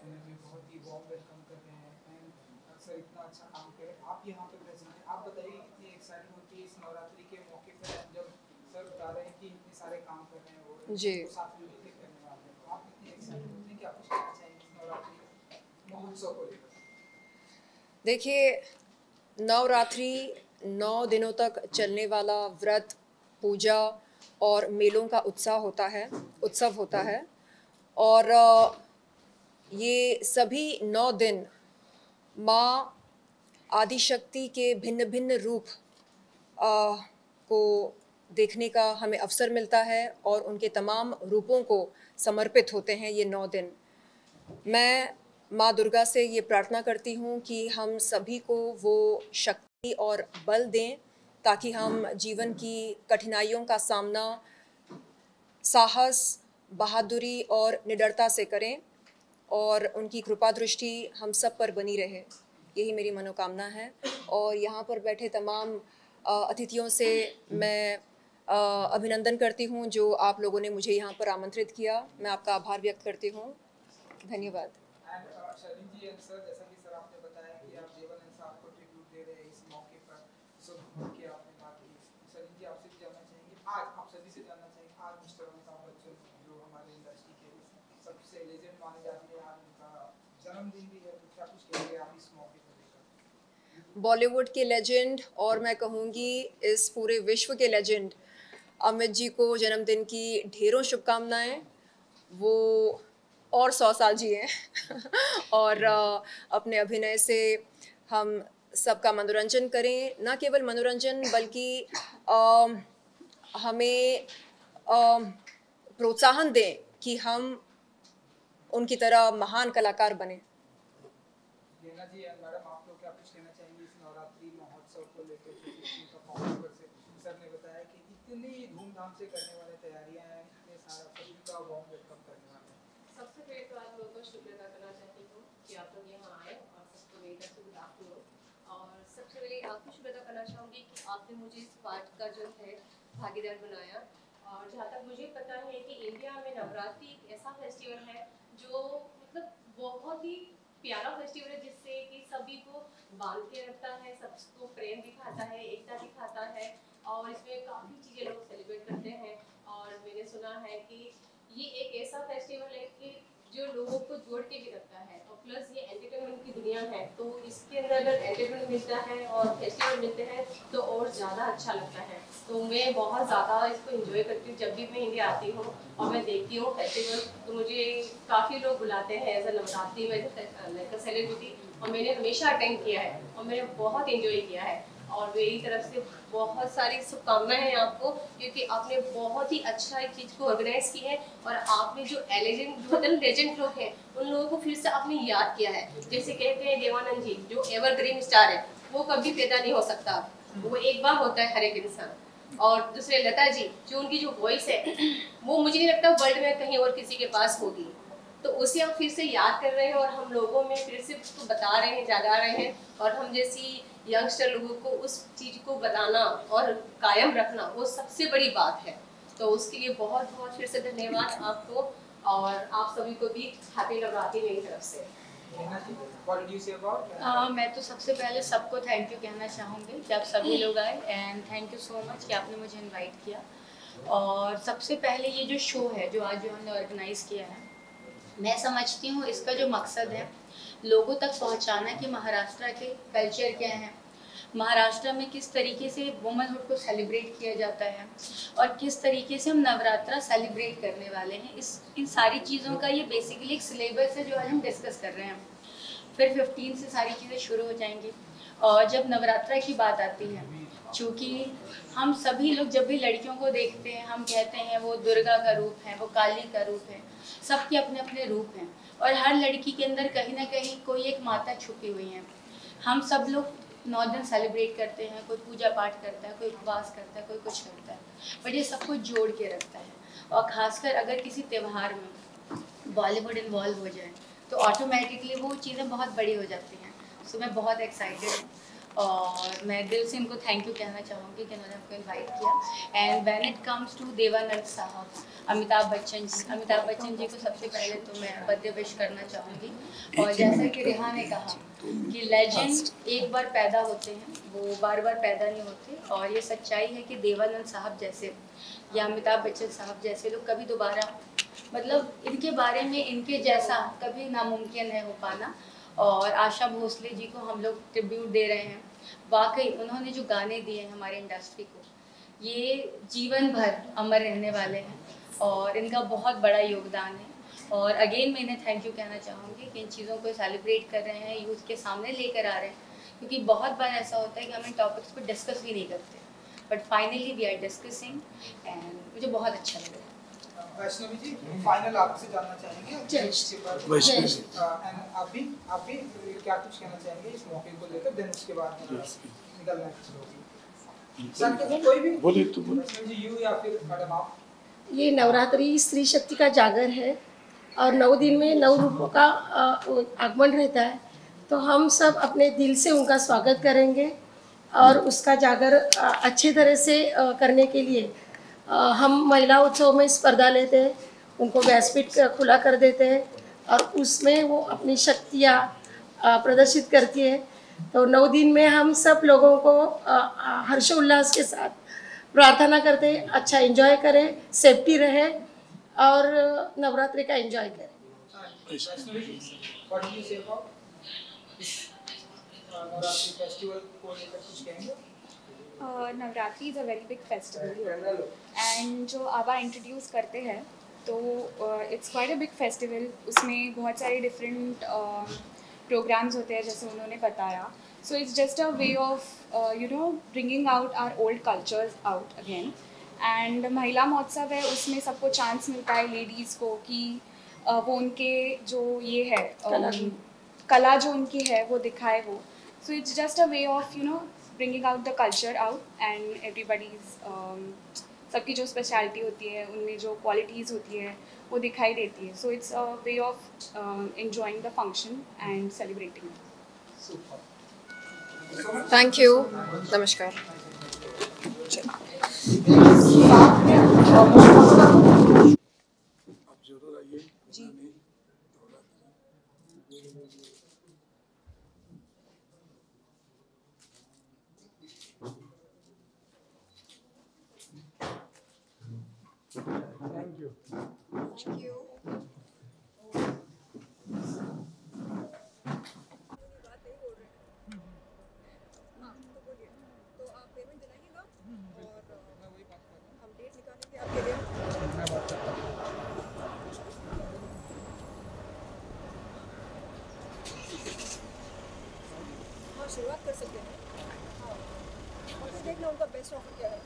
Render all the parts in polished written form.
Definitely बहुत ही warm welcome कर रहे हैं एंड अक्सर इतना अच्छा काम करें आप यहाँ पे प्रेजेंट हैं। आप बताइए कितनी एक्साइटिंग होती है इस नवरात्रि के मौके पर जब सर बता रहे हैं कि इतने सारे काम कर रहे हैं और जी। सबको साथ में मिलकर करने वाले हैं, तो आप कितनी एक्साइटेड होते हैं कि आप कुछ कहना चाहेंगे इस नवरात्रि महोत्सव को लेकर? देखिए, नवरात्रि 9 दिनों तक चलने वाला व्रत, पूजा और मेलों का उत्सव होता है। और ये सभी 9 दिन माँ आदिशक्ति के भिन्न भिन्न रूप को देखने का हमें अवसर मिलता है और उनके तमाम रूपों को समर्पित होते हैं ये 9 दिन। मैं माँ दुर्गा से ये प्रार्थना करती हूँ कि हम सभी को वो शक्ति और बल दें ताकि हम जीवन की कठिनाइयों का सामना साहस, बहादुरी और निडरता से करें और उनकी कृपा दृष्टि हम सब पर बनी रहे, यही मेरी मनोकामना है। और यहाँ पर बैठे तमाम अतिथियों से मैं अभिनंदन करती हूँ जो आप लोगों ने मुझे यहाँ पर आमंत्रित किया। मैं आपका आभार व्यक्त करती हूँ। धन्यवाद। And Sherlyn ji and sir, जैसा कि सर आपने बताया कि आप देवानंद साहब को ट्रिब्यूट दे रहे हैं इस मौके पर, सो की आपने बात की। शर्लिन जी आपसे भी जानना चाहेंगे, आज आप सभी से जानना चाहेंगे, आज मिस्टर अमिताभ बच्चन जो हमारे इंडस्ट्री के सबसे लेजेंड माने जाते हैं, आज उनका जन्मदिन भी है, तो क्या कुछ कहेंगे आप इस मौके को लेकर? बॉलीवुड के लेजेंड और मैं कहूँगी इस पूरे विश्व के लेजेंड अमित जी को जन्मदिन की ढेरों शुभकामनाएं। वो और 100 साल जिए और अपने अभिनय से हम सबका मनोरंजन करें। ना केवल मनोरंजन बल्कि हमें प्रोत्साहन दें कि हम उनकी तरह महान कलाकार बने। गेना जी एंड मैडम, आप लोग क्या कुछ कहना चाहेंगे इस नवरात्रि महोत्सव को लेकर? सर ने बताया कि इतनी धूमधाम से करने वाले तैयारियां हैं, इतने सारा सभी का वार्म वेलकम करने वाले हैं। सबसे पहले तो आप लोगों को शुक्र अदा करना चाहती हूँ कि आप लोग यहाँ आए और सबको मेरी तरफ से गुड आफ्टरनून। और सबसे पहले आपको शुक्र अदा करना चाहूँगी कि आपने मुझे इस पार्ट का जो है भागीदार बनाया। और जहाँ तक मुझे पता है कि इंडिया में नवरात्रि एक ऐसा फेस्टिवल है जो मतलब बहुत ही प्यारा फेस्टिवल है, जिससे कि सभी को बांध के रखता है, सबको प्रेम दिखाता है, एकता दिखाता है। और इसमें काफ़ी चीज़ें लोग सेलिब्रेट करते हैं। और मैंने सुना है कि ये एक ऐसा फेस्टिवल है कि जो लोगों को जोड़ के भी रखता है, और प्लस ये एंटरटेनमेंट की दुनिया है, तो इसके अंदर अगर एंटरटेनमेंट मिलता है और फेस्टिवल मिलते हैं तो और ज़्यादा अच्छा लगता है। तो मैं बहुत ज़्यादा इसको एंजॉय करती हूँ। जब भी मैं इंडिया आती हूँ और मैं देखती हूँ फेस्टिवल, तो मुझे काफ़ी लोग बुलाते हैं एज अ नवरात्रि में लाइक अ सेलिब्रिटी, और मैंने हमेशा अटेंड किया है और मैंने बहुत एंजॉय किया है। और मेरी तरफ से बहुत सारी शुभकामनाएं हैं आपको, क्योंकि आपने बहुत ही अच्छा एक चीज़ को ऑर्गेनाइज की है। और आपने जो लेजेंड लोग हैं उन लोगों को फिर से आपने याद किया है। जैसे कहते हैं देवानंद जी जो एवरग्रीन स्टार है, वो कभी पैदा नहीं हो सकता, वो एक बार होता है हर एक इंसान। और दूसरे लता जी जो उनकी जो वॉइस है वो मुझे नहीं लगता वर्ल्ड में कहीं और किसी के पास होगी, तो उसे हम फिर से याद कर रहे हैं और हम लोगों में फिर से उसको बता रहे हैं, जगा रहे हैं। और हम जैसी यंगस्टर लोगों को उस चीज़ को बताना और कायम रखना वो सबसे बड़ी बात है। तो उसके लिए बहुत बहुत फिर से धन्यवाद आपको, और आप सभी को भी हैप्पी नवरात्रि मेरी तरफ से। मैं तो सबसे पहले सबको थैंक यू कहना चाहूँगी कि आप सभी लोग आए, and thank you so much कि आपने मुझे इनवाइट किया। और सबसे पहले ये जो शो है जो आज जो हमने ऑर्गेनाइज़ किया है, मैं समझती हूँ इसका जो मकसद है लोगों तक पहुँचाना कि महाराष्ट्र के कल्चर क्या है, महाराष्ट्र में किस तरीके से वुमनहुड को सेलिब्रेट किया जाता है और किस तरीके से हम नवरात्रा सेलिब्रेट करने वाले हैं। इन सारी चीज़ों का ये बेसिकली एक सिलेबस है जो आज हम डिस्कस कर रहे हैं। फिर 15 से सारी चीज़ें शुरू हो जाएंगी। और जब नवरात्रा की बात आती है, चूँकि हम सभी लोग जब भी लड़कियों को देखते हैं हम कहते हैं वो दुर्गा का रूप है, वो काली का रूप है, सबके अपने अपने रूप हैं। और हर लड़की के अंदर कहीं ना कहीं कोई एक माता छुपी हुई है। हम सब लोग 9 दिन सेलिब्रेट करते हैं, कोई पूजा पाठ करता है, कोई उपवास करता है, कोई कुछ करता है, बट ये सबको जोड़ के रखता है। और ख़ासकर अगर किसी त्यौहार में बॉलीवुड इन्वॉल्व हो जाए तो ऑटोमेटिकली वो चीज़ें बहुत बड़ी हो जाती हैं। सो मैं बहुत एक्साइटेड हूँ और मैं दिल से इनको थैंक यू कहना चाहूँगी कि इन्होंने हमको इनवाइट किया। And when it comes to Dev Anand साहब, अमिताभ बच्चन जी को सबसे पहले तो मैं बर्थडे विश करना चाहूँगी। और जैसा कि रेहा ने कहा कि लेजेंड एक बार पैदा होते हैं, वो बार बार पैदा नहीं होते, और ये सच्चाई है कि देवानंद साहब जैसे या अमिताभ बच्चन साहब जैसे लोग कभी दोबारा, मतलब इनके बारे में इनके जैसा कभी नामुमकिन है हो पाना। और आशा भोसले जी को हम लोग ट्रिब्यूट दे रहे हैं। वाकई उन्होंने जो गाने दिए हैं हमारे इंडस्ट्री को, ये जीवन भर अमर रहने वाले हैं और इनका बहुत बड़ा योगदान है। और अगेन मैं इन्हें थैंक यू कहना चाहूँगी कि इन चीज़ों को सेलिब्रेट कर रहे हैं, यूथ के सामने लेकर आ रहे हैं, क्योंकि बहुत बार ऐसा होता है कि हम इन टॉपिक्स पर डिस्कस भी नहीं करते, but finally we are discussing and मुझे बहुत अच्छा लग रहा है। वैष्णवी जी, फाइनल आपसे जानना चाहेंगे आप भी क्या कुछ कहना चाहेंगे इस मौके को लेकर, देन उसके बाद निकलना होगी सर, कोई भी बोलिए तो वैष्णवी जी, यू या फिर मैडम आप। ये नवरात्रि स्त्री शक्ति का जागर है और 9 दिन में 9 रूपों का आगमन रहता है, तो हम सब अपने दिल से उनका स्वागत करेंगे और उसका जागर अच्छे तरह से करने के लिए हम महिला उत्सव में स्पर्धा लेते हैं, उनको व्यासपीठ खुला कर देते हैं और उसमें वो अपनी शक्तियाँ प्रदर्शित करती है। तो 9 दिन में हम सब लोगों को हर्षोल्लास के साथ प्रार्थना करते हैं, अच्छा एंजॉय करें, सेफ्टी रहे और नवरात्रि का एंजॉय करें। Navratri is a very big festival and जो आबा इंट्रोड्यूस करते हैं तो it's quite a big festival. उसमें बहुत सारे डिफरेंट प्रोग्राम्स होते हैं जैसे उन्होंने बताया। So it's just a way of bringing out our old cultures out again. And महिला महोत्सव है, उसमें सबको चांस मिलता है लेडीज़ को कि वो उनके जो ये है कला जो उनकी है वो दिखाए वो। सो it's just a way of bringing out the culture out and everybody's सबकी जो स्पेशलिटी होती है उनमें जो क्वालिटीज़ होती है वो दिखाई देती है। So it's a way of enjoying the function and celebrating it. Thank you, नमस्कार। जी थैंक यू। Thank you. शुरुआत कर सकते हैं। हाँ, देखना उनका बेस्ट ऑफर क्या है।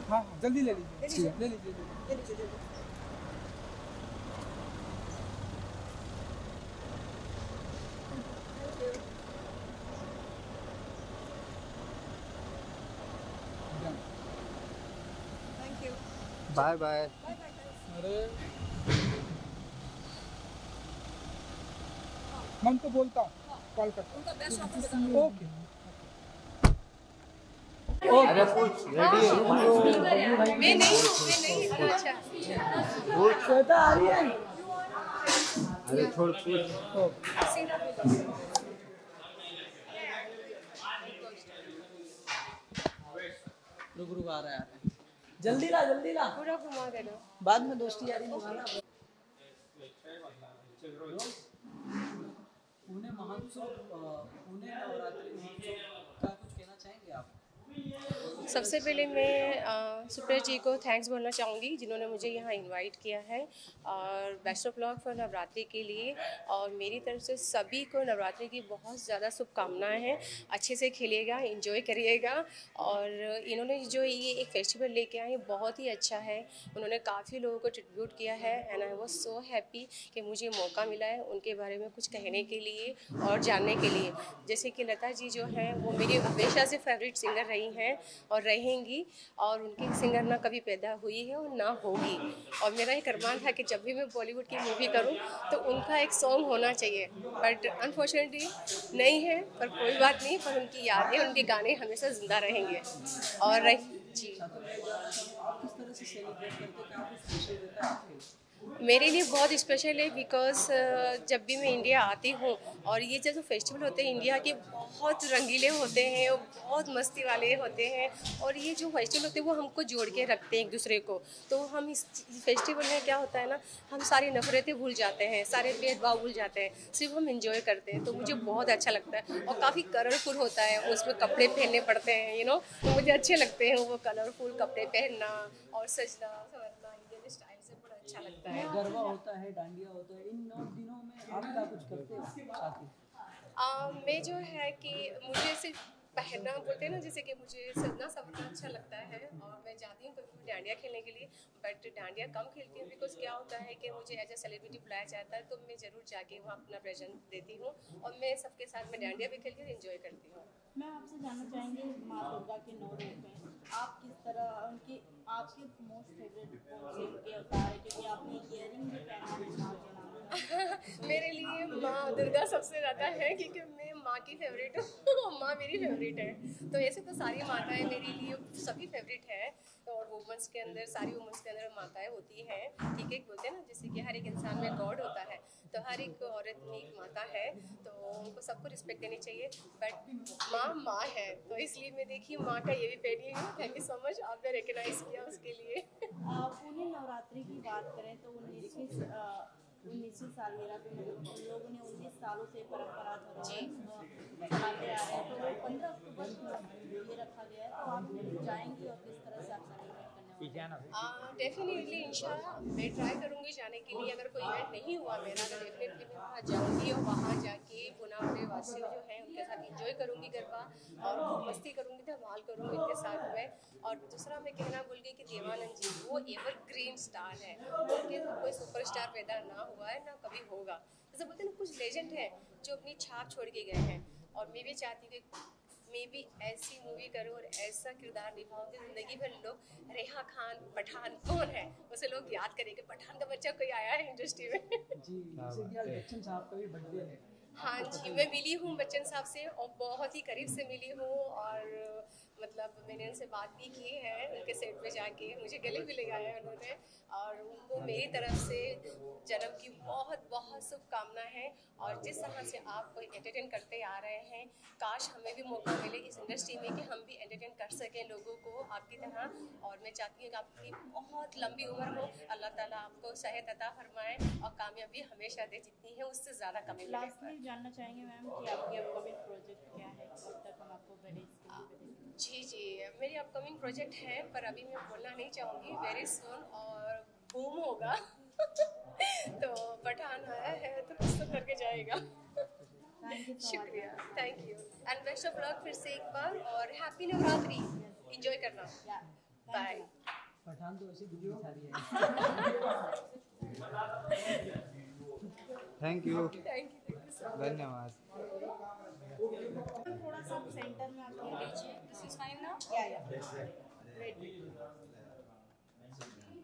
हाँ जल्दी ले लीजिए, ले लीजिए जल्दी। Thank you. Bye bye. अरे मैं उनको बोलता हूँ, कॉल करता उनका बेस्ट ऑफर बताना। ओके। अरे कुछ रेडी है। मैं नहीं अच्छा श्वेता आ रही है। अरे छोड़ कुछ रुक आ रहा है। जल्दी ला पूरा घुमा देना। बाद में दोस्ती यारी निभाना। पुणे महोत्सव, पुणे नवरात्रि महोत्सव का कुछ कहना चाहेंगे आप? सबसे पहले मैं सुप्रिया जी को थैंक्स बोलना चाहूँगी जिन्होंने मुझे यहाँ इनवाइट किया है और best of luck for Navratri के लिए। और मेरी तरफ से सभी को नवरात्रि की बहुत ज़्यादा शुभकामनाएं हैं। अच्छे से खेलिएगा, एंजॉय करिएगा। और इन्होंने जो ये एक फेस्टिवल लेके आए बहुत ही अच्छा है। उन्होंने काफ़ी लोगों को ट्रिब्यूट किया है and I was so happy कि मुझे मौका मिला है उनके बारे में कुछ कहने के लिए और जानने के लिए। जैसे कि लता जी जो हैं वो मेरी हमेशा से फेवरेट सिंगर रही हैं हैं और रहेंगी, और उनकी सिंगर ना कभी पैदा हुई है और ना होगी। और मेरा एक अरमान था कि जब भी मैं बॉलीवुड की मूवी करूं तो उनका एक सॉन्ग होना चाहिए, बट अनफॉर्चुनेटली नहीं है, पर कोई बात नहीं, पर उनकी यादें, उनके गाने हमेशा ज़िंदा रहेंगे। और जी, किस तरह से सेलिब्रेट करते, क्या कुछ स्पेशल रहता है आपके लिए? मेरे लिए बहुत स्पेशल है बिकॉज जब भी मैं इंडिया आती हूँ, और ये जो फेस्टिवल होते हैं इंडिया के बहुत रंगीले होते हैं और बहुत मस्ती वाले होते हैं, और ये जो फेस्टिवल होते हैं वो हमको जोड़ के रखते हैं एक दूसरे को। तो हम इस फेस्टिवल में क्या होता है ना, हम सारी नफरतें भूल जाते हैं, सारे भेदभाव भूल जाते हैं, सिर्फ हम इंजॉय करते हैं। तो मुझे बहुत अच्छा लगता है, और काफ़ी कलरफुल होता है, उसमें कपड़े पहनने पड़ते हैं तो मुझे अच्छे लगते हैं वो कलरफुल कपड़े पहनना और सजना संवरना इंडियन स्टाइल से, बड़ा अच्छा लगता है। गरबा होता है, डांडिया होता है, इन 9 दिनों में आप क्या कुछ करते हो साथ ही? मैं जो है कि मुझे सिर्फ पहनना बोलते हैं ना, जैसे कि मुझे सजना संवरना अच्छा लगता है, और मैं जाती हूँ कभी डांडिया खेलने के लिए, बट डांडिया कम खेलती हूँ बिकॉज क्या होता है कि मुझे एज ए सेलिब्रिटी बुलाया जाता है, तो मैं ज़रूर जाके वहाँ अपना प्रेजेंट देती हूँ, और मैं सबके साथ में डांडिया भी खेलती हूँ, एंजॉय करती हूँ। मैं आपसे जानना चाहेंगे माँ दुर्गा के 9 रूप में आप किस तरह उनके आपके मोस्ट फेवरेट कौन से उनके अवतार है, क्योंकि आपने इयरिंग भी पहना है माँ के नाम का। मेरे लिए माँ दुर्गा सबसे ज़्यादा है, क्योंकि मैं माँ की फेवरेट हूँ, माँ मेरी फेवरेट है। तो ऐसे तो सारी माताएं मेरे लिए सभी फेवरेट है, और वुमेंस के अंदर, सारी वुमेंस के अंदर माताएं होती हैं, ठीक है, बोलते हैं ना जैसे कि हर एक इंसान में गॉड होता है, तो हर एक औरत में एक माता है, तो उनको सबको रिस्पेक्ट देनी चाहिए, बट माँ है, तो इसलिए मैं देखी माँ का ये भी पहनी हूँ। थैंक यू सो मच, आपने रिकग्नाइज किया उसके लिए। पुणे नवरात्रि की बात करें तो 19वीं सालगिरह पे मतलब उन लोगों ने 19 सालों से परंपरा चलाते आ रहे हैं, तो 15 अक्टूबर ये रखा गया है, तो आप जाएंगी और किस तरह से आप सेलिब्रेट करने वाले? डेफिनेटली इंशाल्लाह मैं ट्राई करूँगी जाने के लिए। अगर कोई इवेंट नहीं हुआ मेरा तो डेफिनेटली मैं वहाँ जाऊँगी, और वहाँ जाके पुणे में वासियों जो हैं उनके साथ इंजॉय करूँगी गरबा, और खूब मस्ती करूँगी, धमाल करूँगी उनके साथ में। और दूसरा मैं कहना भूल गई कि देवानंद जी वो एवरग्रीन स्टार है, उनके तो कोई सुपरस्टार पैदा ना हुआ है ना कभी होगा। जैसे बोलते हैं ना, कुछ लेजेंड हैं जो अपनी छाप छोड़ के गए हैं, और मैं भी चाहती हूँ कि मैं भी ऐसी मूवी करूँ और ऐसा किरदार निभाऊँ कि ज़िंदगी भर लोग रेहा खान पठान कौन है उसे लोग याद करेंगे, पठान का बच्चा कोई आया है इंडस्ट्री में। जी, जैसे कि आज बच्चन साहब का भी बर्थडे है। हाँ जी, मैं मिली हूँ बच्चन साहब से, और बहुत ही करीब से मिली हूँ, और मतलब मैंने उनसे बात भी की है, उनके सेट पे जाके मुझे गले भी लगाया है उन्होंने, और उनको मेरी तरफ से जन्म की बहुत बहुत शुभकामना है। और जिस तरह से आप कोई एंटरटेन करते आ रहे हैं, काश हमें भी मौका मिले इस इंडस्ट्री में कि हम भी एंटरटेन कर सकें लोगों को आपकी तरह। और मैं चाहती हूँ कि आपकी बहुत लंबी उम्र हो, अल्लाह ताला आपको सेहत अता फरमाए, और कामयाबी हमेशा दे, जितनी है उससे ज़्यादा कमी मिले। लास्टली जानना चाहेंगे मैम कि आपकी अपकमिंग प्रोजेक्ट क्या है, कब तक हम आपको बड़े स्क्रीन पे देखेंगे? जी, मेरी अपकमिंग प्रोजेक्ट है, पर अभी मैं बोलना नहीं चाहूँगी, वेरी सून, और बूम होगा। तो पठान आया है तो कुछ तो करके जाएगा। शुक्रिया, thank you, and best of luck फिर से एक बार, और हैप्पी नवरात्रि, एंजॉय करना, बाय। पठान तो ऐसी दुनिया दिखा रही है। थैंक यू, थैंक यू धन्यवाद। थोड़ा सा सेंटर में आप ले लीजिए। This is fine now? या ग्रेट।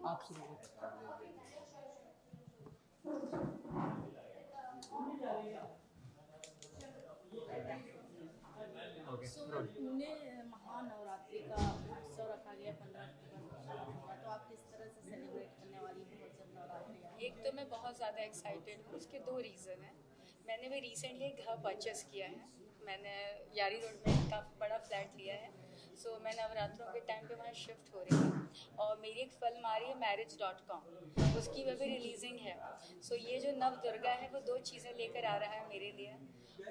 आप शुरू पुणे महानवरात्रि का उत्सव रखा गया 15 अक्टूबर को, तो आप किस तरह से सेलिब्रेट करने वाली हैं जब नवरात्रि? एक तो मैं बहुत ज़्यादा एक्साइटेड हूँ, उसके 2 रीज़न हैं। मैंने भी रिसेंटली एक घर परचेस किया है, मैंने यारी रोड में काफ़ी बड़ा फ्लैट लिया है, सो मैं नवरात्रों के टाइम पे वहाँ शिफ्ट हो रही हूँ, और मेरी एक फिल्म आ रही है marriage.com, उसकी वह भी रिलीजिंग है। सो ये जो नव दुर्गा है वो 2 चीज़ें लेकर आ रहा है मेरे लिए,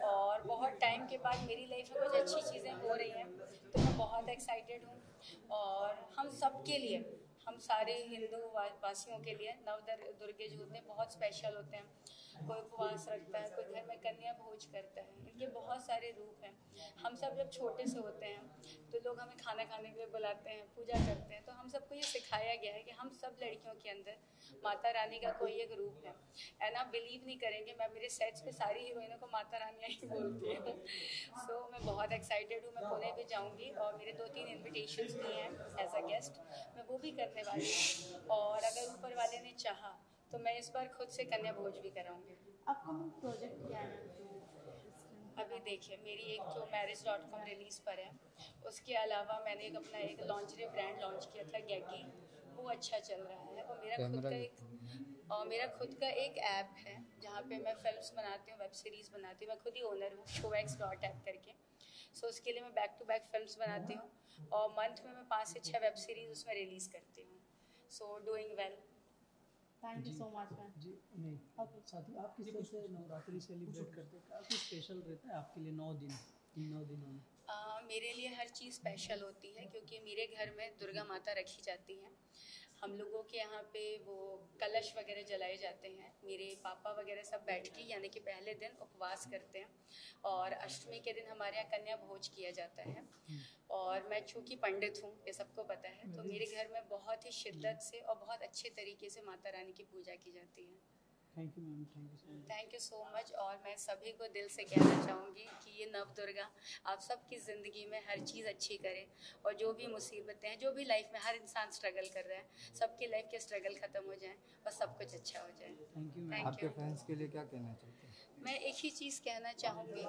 और बहुत टाइम के बाद मेरी लाइफ में कुछ अच्छी चीज़ें हो रही हैं, तो मैं बहुत एक्साइटेड हूँ। और हम सब के लिए, हम सारे हिंदू वासियों के लिए नव दुर्गे जो होते हैं बहुत स्पेशल होते हैं। कोई उपवास रखता है, कोई घर में कन्या भोज करता है। इनके बहुत सारे रूप हैं। हम सब जब छोटे से होते हैं तो लोग हमें खाना खाने के लिए बुलाते हैं, पूजा करते हैं, तो हम सबको ये सिखाया गया है कि हम सब लड़कियों के अंदर माता रानी का कोई एक रूप है। एंड आप बिलीव नहीं करेंगे, मैं मेरे सेट्स पे सारी हीरोइनों को माता रानी ही बोलती हूँ। सो मैं बहुत एक्साइटेड हूँ। मैं पुणे भी जाऊँगी और मेरे 2-3 इन्विटेशंस भी हैं एज अ गेस्ट, मैं वो भी करने वाली हूँ। और अगर ऊपर वाले ने चाहा तो मैं इस बार खुद से कन्या भोज भी कराऊंगी। अपकमिंग प्रोजेक्ट क्या है? अभी देखिए, मेरी एक तो marriage.com रिलीज़ पर है, उसके अलावा मैंने अपना एक लॉन्जरी ब्रांड लॉन्च किया था गैगी, वो अच्छा चल रहा है। और मेरा खुद का एक ऐप है जहाँ पे मैं फिल्म्स बनाती हूँ, वेब सीरीज़ बनाती हूँ। मैं खुद ही ओनर हूँ showx.app करके। सो उसके लिए मैं बैक टू बैक फिल्म्स बनाती हूँ और मंथ में मैं 5 से 6 वेब सीरीज़ उसमें रिलीज़ करती हूँ। So doing well. Thank you so much ma'am. जी नहीं, साथी आप किस तरह से नवरात्रि सेलिब्रेट करते हैं? काफ़ी स्पेशल रहता है आपके लिए 9 दिन, इन 9 दिनों में? मेरे लिए हर चीज़ स्पेशल होती है क्योंकि मेरे घर में दुर्गा माता रखी जाती हैं। हम लोगों के यहाँ पे वो कलश वगैरह जलाए जाते हैं। मेरे पापा वगैरह सब बैठ के यानी कि पहले दिन उपवास करते हैं और अष्टमी के दिन हमारे यहाँ कन्या भोज किया जाता है। और मैं चूँकि पंडित हूँ, ये सबको पता है, तो मेरे घर में बहुत ही शिद्दत से और बहुत अच्छे तरीके से माता रानी की पूजा की जाती है। Thank you ma'am, thank you so much. Thank you so much. और मैं सभी को दिल से कहना चाहूँगी कि ये नव दुर्गा आप सबकी ज़िंदगी में हर चीज़ अच्छी करे और जो भी मुसीबतें हैं, जो भी लाइफ में हर इंसान स्ट्रगल कर रहा है, सबकी लाइफ के स्ट्रगल ख़त्म हो जाए और सब कुछ अच्छा हो जाए। Thank you ma'am. आपके फैंस के लिए क्या कहना चाहते हैं? मैं एक ही चीज़ कहना चाहूँगी,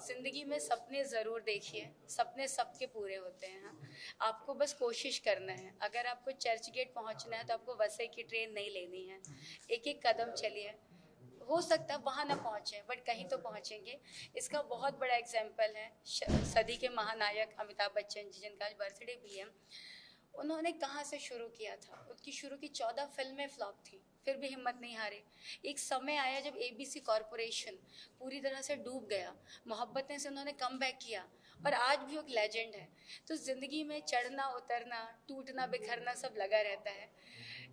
ज़िंदगी में सपने ज़रूर देखिए, सपने सबके पूरे होते हैं। हाँ, आपको बस कोशिश करना है। अगर आपको चर्च गेट पहुँचना है तो आपको वसई की ट्रेन नहीं लेनी है, एक एक कदम चलिए। हो सकता है वहाँ ना पहुँचें बट कहीं तो पहुँचेंगे। इसका बहुत बड़ा एग्जाम्पल है सदी के महानायक अमिताभ बच्चन जी, जिनका आज बर्थडे भी है। उन्होंने कहाँ से शुरू किया था? उनकी शुरू की 14 फिल्में फ्लॉप थी, फिर भी हिम्मत नहीं हारे। एक समय आया जब ABC कॉरपोरेशन पूरी तरह से डूब गया, मोहब्बतें से उन्होंने कम बैक किया और आज भी वो एक लेजेंड है। तो ज़िंदगी में चढ़ना उतरना, टूटना बिखरना सब लगा रहता है।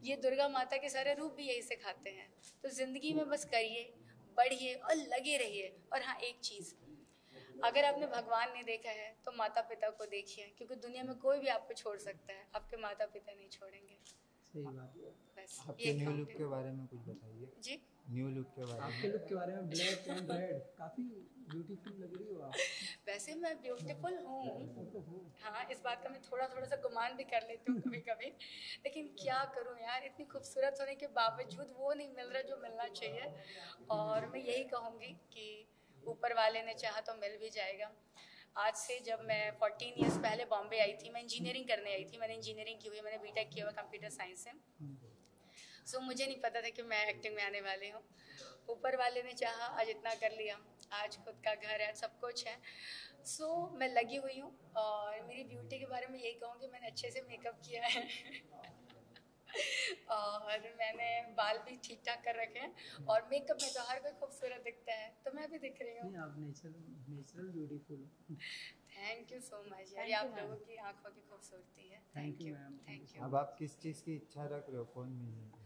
ये दुर्गा माता के सारे रूप भी यही सिखाते हैं। तो ज़िंदगी में बस करिए, बढ़िए और लगे रहिए। और हाँ, एक चीज़, अगर आपने भगवान नहीं देखा है तो माता पिता को देखिए, क्योंकि दुनिया में कोई भी आपको छोड़ सकता है, आपके माता पिता नहीं छोड़ेंगे। सही बात है। बस आपके न्यू लुक के बारे में कुछ बताइए। जी, न्यू लुक के बारे में। आपके लुक के बारे में, ब्लैक एंड रेड, काफ़ी ब्यूटीफुल लग रही हो आप। वैसे मैं ब्यूटीफुल हूँ, हाँ, इस बात का मैं थोड़ा सा गुमान भी कर लेती हूँ कभी कभी, लेकिन क्या करूँ यार, इतनी खूबसूरत होने के बावजूद वो नहीं मिल रहा जो मिलना चाहिए। और मैं यही कहूँगी कि ऊपर वाले ने चाहा तो मिल भी जाएगा। आज से जब मैं 14 ईयर्स पहले बॉम्बे आई थी, मैं इंजीनियरिंग करने आई थी। मैंने इंजीनियरिंग की हुई है, मैंने बीटेक किया हुआ कंप्यूटर साइंस से। सो मुझे नहीं पता था कि मैं एक्टिंग में आने वाली हूँ। ऊपर वाले ने चाहा, आज इतना कर लिया, आज खुद का घर है, सब कुछ है। सो मैं लगी हुई हूँ। और मेरी ब्यूटी के बारे में यही कहूँगी, मैंने अच्छे से मेकअप किया है और मैंने बाल भी ठीक ठाक कर रखे हैं। और मेकअप में तो हर कोई खूबसूरत दिखता है, तो मैं भी दिख रही हूँ। आप natural beautiful. Thank you so much यार, ये आप लोगों की आंखों की खूबसूरती है। Thank you, thank you. अब आप किस चीज़ की इच्छा रख रहे हो, कौन मिलेगा?